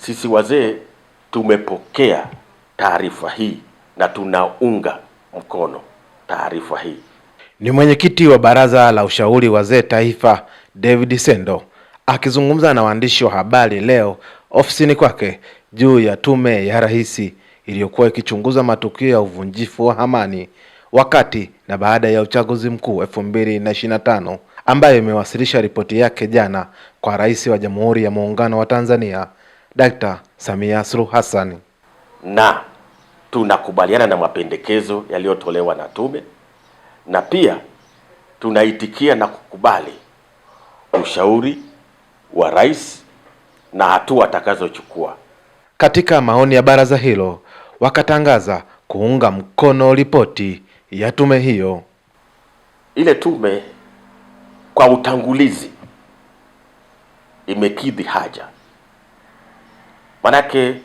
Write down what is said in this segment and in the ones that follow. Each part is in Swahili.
Sisi wazee tumepokea taarifa hii na tunaunga mkono taarifa hii. Ni mwenyekiti wa Baraza la Ushauri Wazee Taifa, David Sendo, akizungumza na waandishi wa habari leo ofisini kwake juu ya tume ya rais iliyokuwa ikichunguza matukio ya uvunjifu wa amani wakati na baada ya uchaguzi mkuu 2025, ambayo imewasilisha ripoti yake jana kwa Rais wa Jamhuri ya Muungano wa Tanzania, Dr. Samia Suluhu Hassan. Na tunakubaliana na mapendekezo yaliyotolewa na tume, na pia tunaitikia na kukubali ushauri wa rais na hatua atakazochukua. Katika maoni ya baraza hilo, wakatangaza kuunga mkono ripoti ya tume hiyo. Ile tume kwa utangulizi imekidhi haja. Manake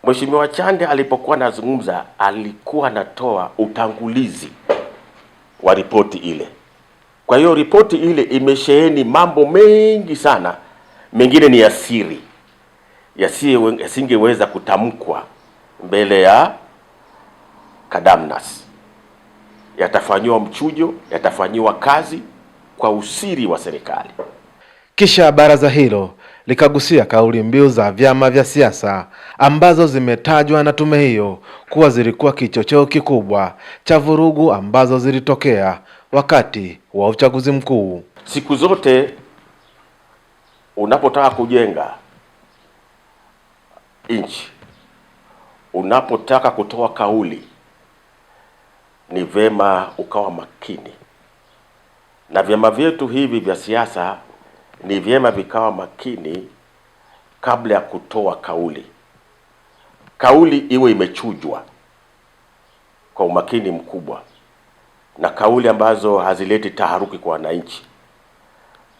Mheshimiwa Chande alipokuwa anazungumza alikuwa anatoa utangulizi wa ripoti ile. Kwa hiyo ripoti ile imesheheni mambo mengi sana, mengine ni ya siri, yasingeweza kutamkwa mbele ya kadamnas. Yatafanyiwa mchujo, yatafanyiwa kazi kwa usiri wa serikali. Kisha baraza hilo likagusia kauli mbiu za vyama vya siasa ambazo zimetajwa na tume hiyo kuwa zilikuwa kichocheo kikubwa cha vurugu ambazo zilitokea wakati wa uchaguzi mkuu. Siku zote unapotaka kujenga nchi, unapotaka kutoa kauli, ni vema ukawa makini. Na vyama vyetu hivi vya siasa ni vyema vikawa makini kabla ya kutoa kauli. Kauli iwe imechujwa kwa umakini mkubwa, na kauli ambazo hazileti taharuki kwa wananchi,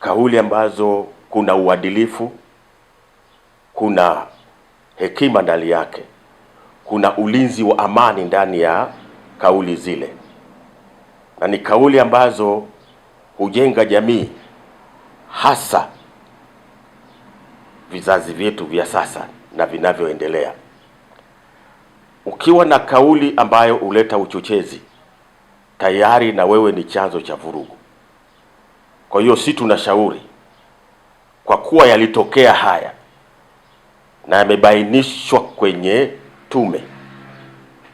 kauli ambazo kuna uadilifu, kuna hekima ndani yake, kuna ulinzi wa amani ndani ya kauli zile, na ni kauli ambazo hujenga jamii, hasa vizazi vyetu vya sasa na vinavyoendelea. Ukiwa na kauli ambayo huleta uchochezi, tayari na wewe ni chanzo cha vurugu. Kwa hiyo si tunashauri, kwa kuwa yalitokea haya na yamebainishwa kwenye tume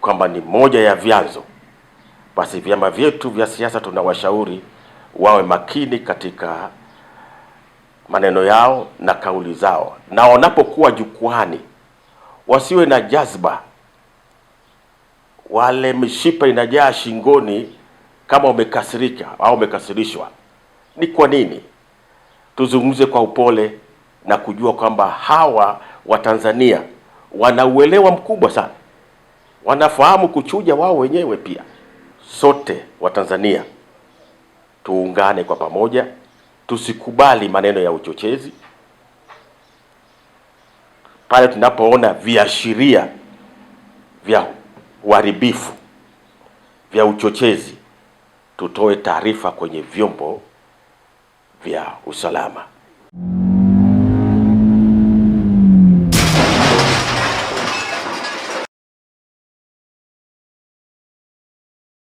kwamba ni moja ya vyanzo, basi vyama vyetu vya siasa tunawashauri wawe makini katika maneno yao na kauli zao, na wanapokuwa jukwani wasiwe na jazba, wale mishipa inajaa shingoni kama umekasirika au umekasirishwa. Ni kwa nini? Tuzungumze kwa upole na kujua kwamba hawa Watanzania wana uelewa mkubwa sana, wanafahamu kuchuja wao wenyewe pia. Sote Watanzania tuungane kwa pamoja, tusikubali maneno ya uchochezi. Pale tunapoona viashiria vya uharibifu, vya uchochezi, tutoe taarifa kwenye vyombo vya usalama.